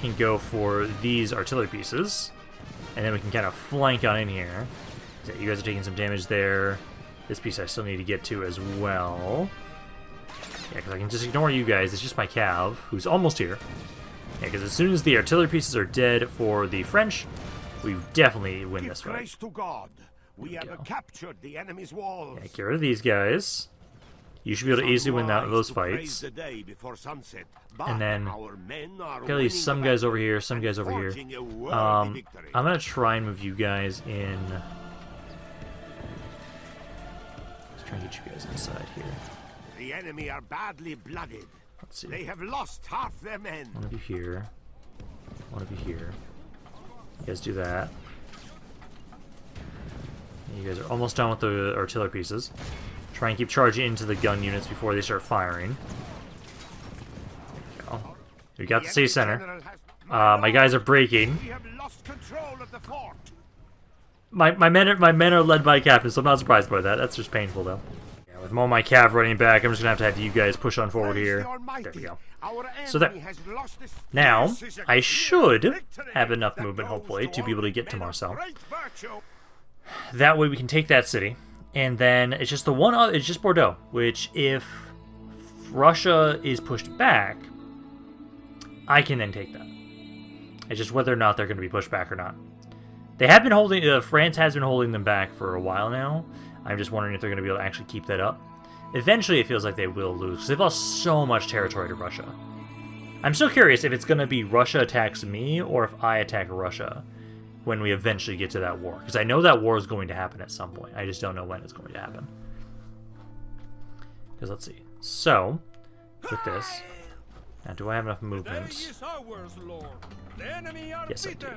can go for these artillery pieces. And then we can kind of flank on in here. So you guys are taking some damage there. This piece I still need to get to as well. Yeah, because I can just ignore you guys. It's just my cav, who's almost here. Yeah, because as soon as the artillery pieces are dead for the French, we definitely win this fight. Praise to God. We have captured the enemy's walls. Yeah, get rid of these guys. You should be able to easily win those fights. And then, got at least some guys over here, some guys over here. I'm going to try and move you guys in. Let's try and get you guys inside here. The enemy are badly blooded. Let's see. They have lost half their men. One of you here. One of you here. You guys do that. You guys are almost done with the artillery pieces. Try and keep charging into the gun units before they start firing. There we go. We got the city center. My guys are breaking. We have lost control of the fort. My men are led by a captain, so I'm not surprised by that. That's just painful, though. Yeah, with all my cav running back, I'm just gonna have you guys push on forward here. There we go. So there. Now, I should have enough movement, hopefully, to be able to get to Marseille. That way we can take that city, and then it's just it's just Bordeaux, which if Russia is pushed back, I can then take that. It's just whether or not they're going to be pushed back or not. They have been holding, France has been holding them back for a while now. I'm just wondering if they're going to be able to actually keep that up. Eventually, it feels like they will lose, because they've lost so much territory to Russia. I'm still curious if it's going to be Russia attacks me, or if I attack Russia when we eventually get to that war. Because I know that war is going to happen at some point. I just don't know when it's going to happen. Because let's see. So, with this... Now, do I have enough movement? Yes, I do.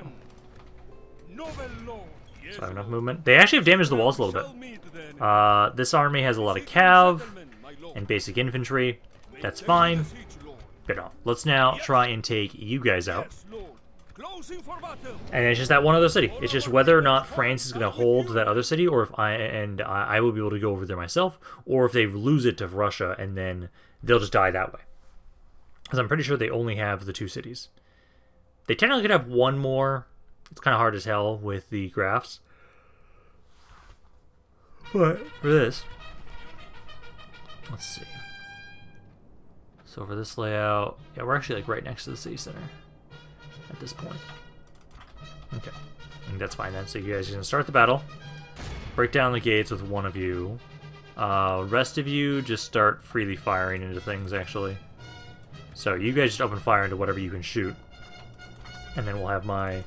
So I have enough movement. They actually have damaged the walls a little bit. This army has a lot of cav and basic infantry. That's fine. But no, let's now try and take you guys out. And it's just that one other city. It's just whether or not France is going to hold that other city, or if I will be able to go over there myself, or if they lose it to Russia and then they'll just die that way. Because I'm pretty sure they only have the 2 cities. They technically could have one more. It's kind of hard to tell with the graphs. But for this, let's see. So for this layout, yeah, we're actually like right next to the city center at this point. Okay, I think that's fine then. So you guys are gonna start the battle, break down the gates with one of you. Rest of you just start freely firing into things actually. So you guys just open fire into whatever you can shoot. And then we'll have my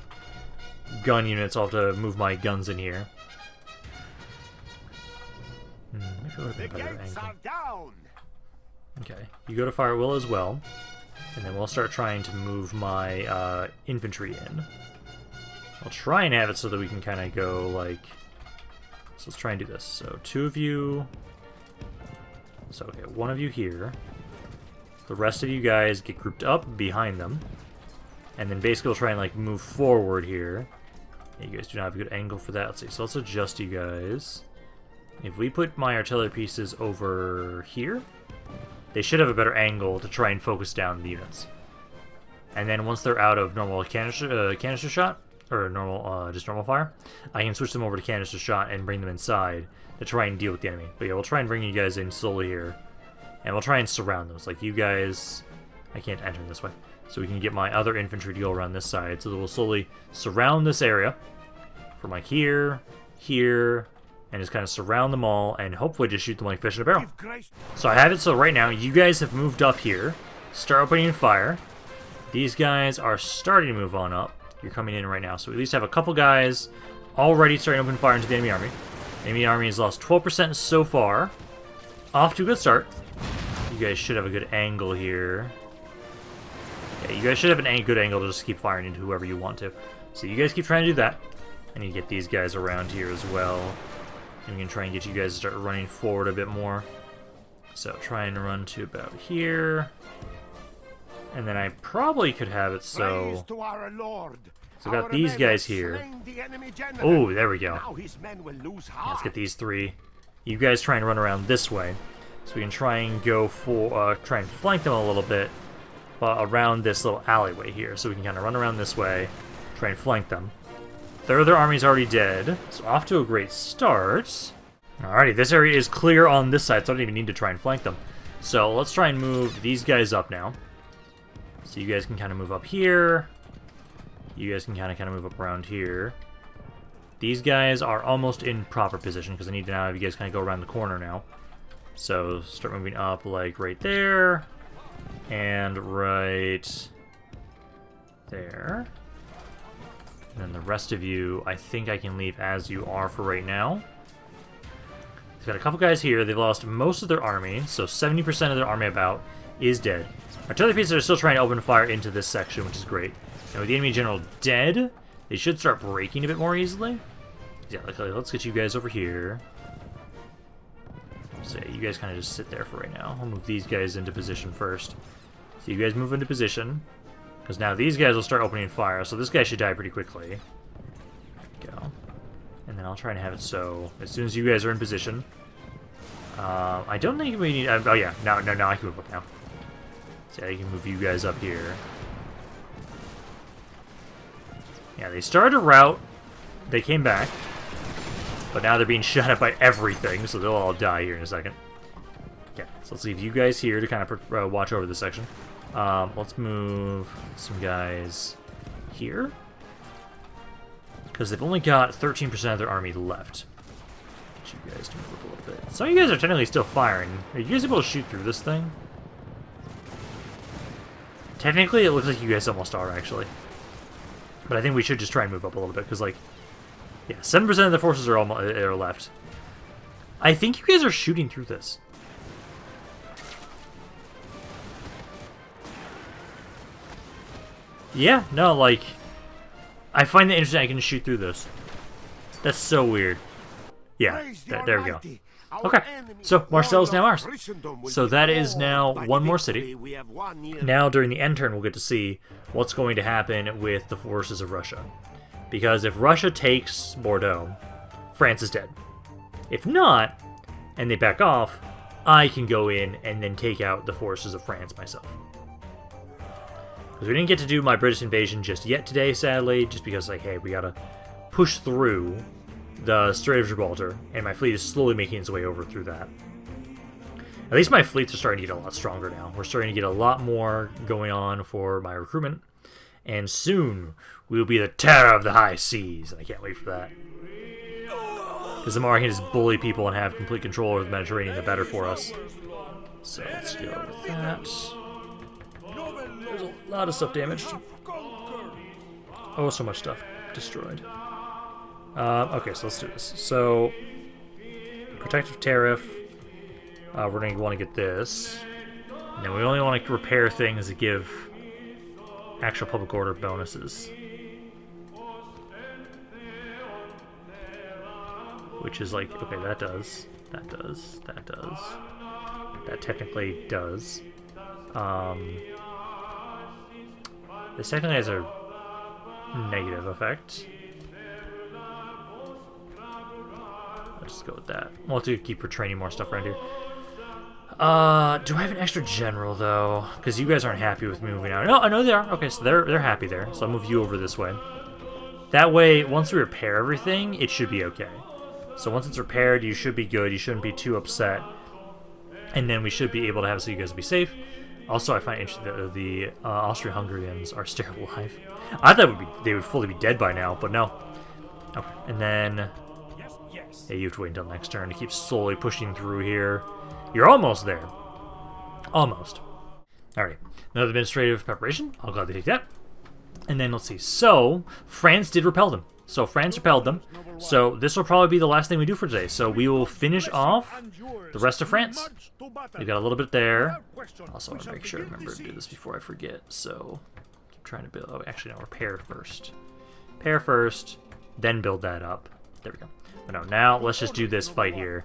gun units. I'll have to move my guns in here. Maybe a little bit better angle. Okay, you go to fire at will as well. And then we'll start trying to move my infantry in. I'll try and have it so that we can kind of go like... So let's try and do this. So 2 of you... So okay, 1 of you here. The rest of you guys get grouped up behind them. And then basically we'll try and like move forward here. You guys do not have a good angle for that. Let's see. So let's adjust you guys. If we put my artillery pieces over here, they should have a better angle to try and focus down the units. And then once they're out of normal canister shot, or normal just normal fire, I can switch them over to canister shot and bring them inside to try and deal with the enemy. But yeah, we'll try and bring you guys in slowly here. And we'll try and surround them. It's like you guys... I can't enter this way. So we can get my other infantry to go around this side. So that we'll slowly surround this area. From like here, here, and just kind of surround them all. And hopefully just shoot them like fish in a barrel. So I have it so right now, you guys have moved up here. Start opening fire. These guys are starting to move on up. You're coming in right now. So we at least have a couple guys already starting to open fire into the enemy army. The enemy army has lost 12% so far. Off to a good start. You guys should have a good angle here. Yeah, you guys should have a good angle to just keep firing into whoever you want to. So you guys keep trying to do that. I need to get these guys around here as well. I'm going to try and get you guys to start running forward a bit more. So try and run to about here. And then I probably could have it so... So I've got these guys here. Oh, there we go. Let's get these 3. You guys try and run around this way. So we can try and go for, try and flank them a little bit, but around this little alleyway here. So we can kind of run around this way, try and flank them. Their other army's already dead, so off to a great start. Alrighty, this area is clear on this side, so I don't even need to try and flank them. So let's try and move these guys up now. So you guys can kind of move up here. You guys can kind of move up around here. These guys are almost in proper position, because I need to now have you guys kind of go around the corner now. So start moving up like right there, and right there. And then the rest of you, I think I can leave as you are for right now. We've got a couple guys here. They've lost most of their army, so 70% of their army about is dead. Artillery pieces are still trying to open fire into this section, which is great. And with the enemy general dead, they should start breaking a bit more easily. Yeah, let's get you guys over here. So you guys kind of just sit there for right now. I'll move these guys into position first. So you guys move into position. Because now these guys will start opening fire. So this guy should die pretty quickly. There we go. And then I'll try and have it so as soon as you guys are in position. I don't think we need... oh yeah, now I can move up now. So I can move you guys up here. Yeah, they started a rout. They came back. But now they're being shot at by everything, so they'll all die here in a second. Okay, so let's leave you guys here to kind of watch over this section. Let's move some guys here. Because they've only got 13% of their army left. Get you guys to move up a little bit. Some of you guys are technically still firing. Are you guys able to shoot through this thing? Technically, it looks like you guys almost are, actually. But I think we should just try and move up a little bit, because, like... yeah, 7% of the forces are left. I think you guys are shooting through this. Yeah, no, like... I find it interesting I can shoot through this. That's so weird. Yeah, there we go. Okay, so Marseille is now ours. So that is now one more city. Now, during the end turn, we'll get to see what's going to happen with the forces of Russia. Because if Russia takes Bordeaux, France is dead. If not, and they back off, I can go in and then take out the forces of France myself. Because we didn't get to do my British invasion just yet today, sadly, just because, like, hey, we gotta push through the Strait of Gibraltar, and my fleet is slowly making its way over through that. At least my fleets are starting to get a lot stronger now. We're starting to get a lot more going on for my recruitment, and soon we will be the terror of the high seas, and I can't wait for that. Because the more I can just bully people and have complete control over the Mediterranean, the better for us. So let's go with that. There's a lot of stuff damaged. Oh, so much stuff destroyed. Okay, so let's do this. So, protective tariff. We're going to want to get this. And then we only want to repair things that give actual public order bonuses. Which is like, okay, that does. That does. That does. That technically does. This technically has a negative effect. Let's just go with that. We'll have to keep retraining more stuff around here. Do I have an extra general, though? Because you guys aren't happy with me moving out. No, I know they are. Okay, so they're happy there. So I'll move you over this way. That way, once we repair everything, it should be okay. So once it's repaired, you should be good. You shouldn't be too upset. And then we should be able to have it so you guys will be safe. Also, I find it interesting that the Austro-Hungarians are still alive. I thought they would fully be dead by now, but no. Okay, and then... yeah, you have to wait until next turn to keep slowly pushing through here. You're almost there. Almost. Alright, another administrative preparation. I'll gladly take that. And then let's see. So, France did repel them. So, France repelled them. So, this will probably be the last thing we do for today. So, we will finish off the rest of France. We've got a little bit there. Also, I want to make sure I remember to do this before I forget. So, keep trying to build... oh, actually, no, repair first. Repair first, then build that up. There we go. But no, now let's just do this fight here.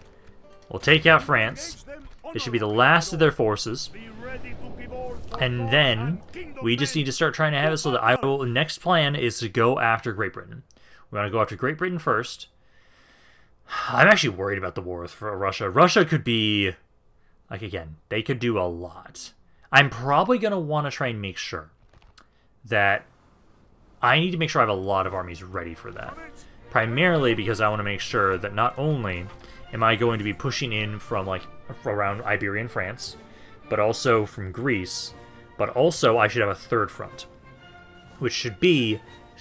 We'll take out France. This should be the last of their forces. And then, we just need to start trying to have it so that the next plan is to go after Great Britain. We want to go after Great Britain first. I'm actually worried about the war with Russia. Russia could be... like, again, they could do a lot. I'm probably going to want to try and make sure that... I need to make sure I have a lot of armies ready for that. Primarily because I want to make sure that not only am I going to be pushing in from, like, around Iberia and France, but also from Greece, but also I should have a third front, which should be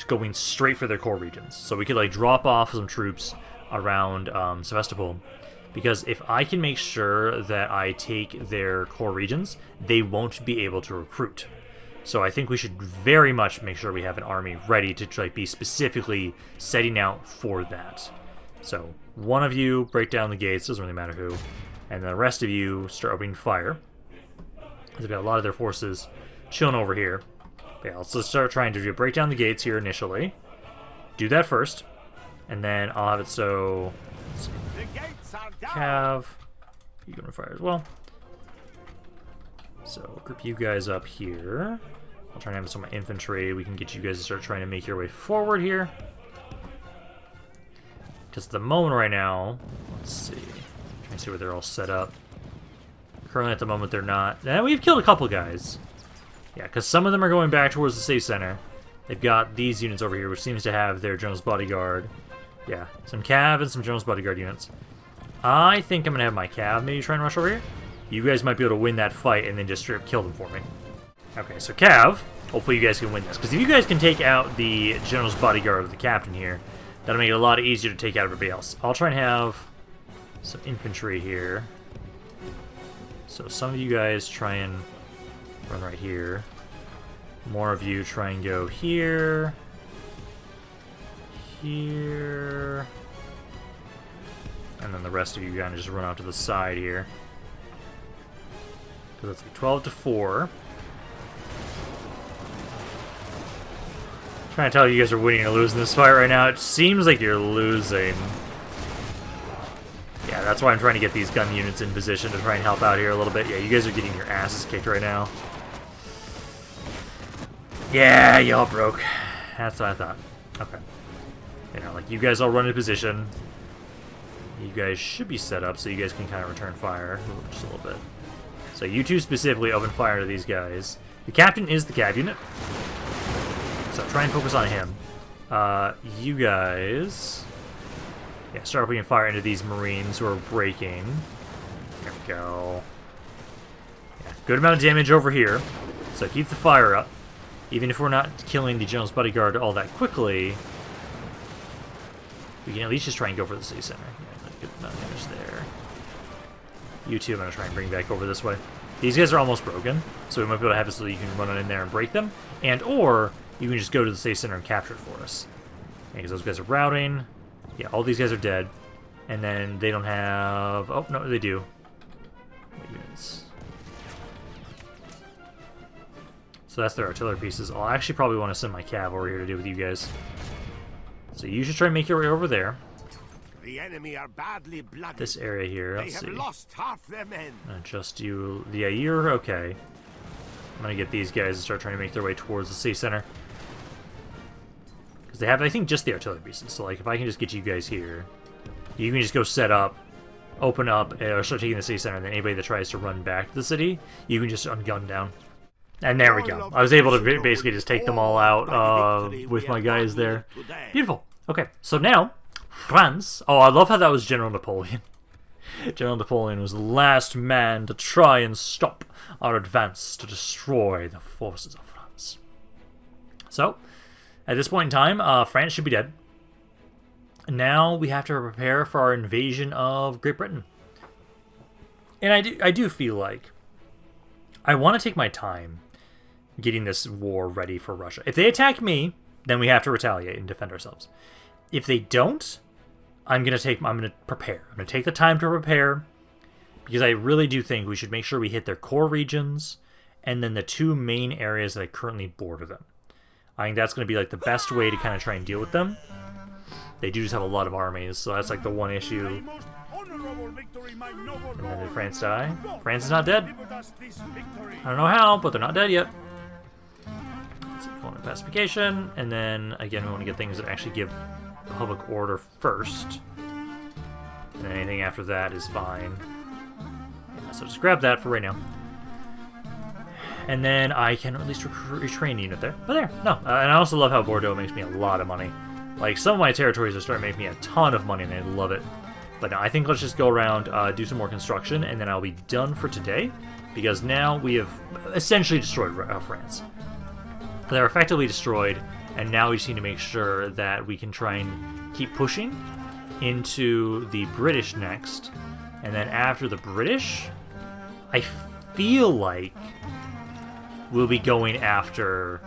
going straight for their core regions. So we could, like, drop off some troops around Sevastopol, because if I can make sure that I take their core regions, they won't be able to recruit. So I think we should very much make sure we have an army ready to, like, be specifically setting out for that. So one of you break down the gates, doesn't really matter who, and the rest of you start opening fire. They've got a lot of their forces chilling over here. But yeah, let's start trying to break down the gates here initially. Do that first. And then I'll have it so... Let's see. The gates are down. Cav. You going to fire as well. So, group you guys up here. I'll try and have some of my infantry. We can get you guys to start trying to make your way forward here. Because at the moment right now, let's see. Trying to see where they're all set up. Currently at the moment they're not. And we've killed a couple guys. Yeah, because some of them are going back towards the safe center. They've got these units over here, which seems to have their General's Bodyguard. Yeah, some Cav and some General's Bodyguard units. I think I'm going to have my Cav maybe try and rush over here. You guys might be able to win that fight and then just straight up kill them for me. Okay, so Cav, hopefully you guys can win this. Because if you guys can take out the General's Bodyguard of the Captain here, that'll make it a lot easier to take out everybody else. I'll try and have some infantry here. So some of you guys try and run right here. More of you try and go here. Here. And then the rest of you kind of just run out to the side here. So that's like 12 to 4. Trying to tell you guys are winning or losing this fight right now. It seems like you're losing. Yeah, that's why I'm trying to get these gun units in position to try and help out here a little bit. Yeah, you guys are getting your asses kicked right now. Yeah, y'all broke. That's what I thought. Okay. You know, like, you guys all run in position. You guys should be set up so you guys can kind of return fire just a little bit. So you two specifically open fire to these guys. The captain is the Cav unit. So try and focus on him. You guys... Yeah, start opening fire into these Marines who are breaking. There we go. Yeah, good amount of damage over here. So keep the fire up. Even if we're not killing the General's Bodyguard all that quickly, we can at least just try and go for the city center. Yeah, good amount of damage there. You two I'm going to try and bring back over this way. These guys are almost broken, so we might be able to have it so that you can run on in there and break them. And or you can just go to the city center and capture it for us. Because those guys are routing. Yeah, all these guys are dead. And then they don't have... Oh, no, they do. Units. So that's their artillery pieces. I'll actually probably want to send my Cav over here to deal with you guys. So you should try and make your way over there. The enemy are badly blooded. This area here, They let's have see. lost half their men. Just you... Yeah, you're okay. I'm going to get these guys to start trying to make their way towards the city center. Because they have, I think, just the artillery pieces. So, like, if I can just get you guys here, you can just go set up, open up, or start taking the city center, and then anybody that tries to run back to the city, you can just ungun down. And there we go. I was able to basically just take them all out with my guys there. Beautiful. Okay, so now, France. Oh, I love how that was General Napoleon. General Napoleon was the last man to try and stop our advance to destroy the forces of France. So, at this point in time, France should be dead. Now we have to prepare for our invasion of Great Britain. And I do feel like I want to take my time getting this war ready for Russia. If they attack me, then we have to retaliate and defend ourselves. If they don't, I'm going to prepare. I'm going to take the time to prepare because I really do think we should make sure we hit their core regions and then the two main areas that currently border them. I think that's going to be like the best way to kind of try and deal with them. They do just have a lot of armies, so that's like the one issue. And then did France die? France is not dead. I don't know how, but they're not dead yet. Let's see, point of pacification, and then again we want to get things that actually give public order first. And then anything after that is fine. Yeah, so just grab that for right now. And then I can at least retrain a unit there. But there, no. And I also love how Bordeaux makes me a lot of money. Like, some of my territories are starting to make me a ton of money, and I love it. But no, I think let's just go around, do some more construction, and then I'll be done for today. Because now we have essentially destroyed France. They're effectively destroyed, and now we just need to make sure that we can try and keep pushing into the British next. And then after the British, I feel like we'll be going after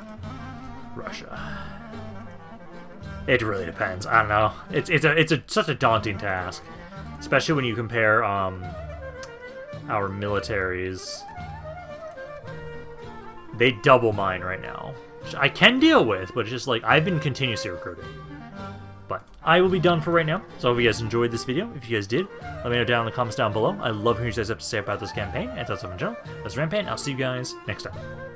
Russia. It really depends. I don't know. It's such a daunting task, especially when you compare our militaries. They double mine right now, which I can deal with, but it's just like I've been continuously recruiting. But I will be done for right now. So I hope you guys enjoyed this video. If you guys did, let me know down in the comments down below. I love hearing what you guys have to say about this campaign and thoughts in general. That's Rampant. I'll see you guys next time.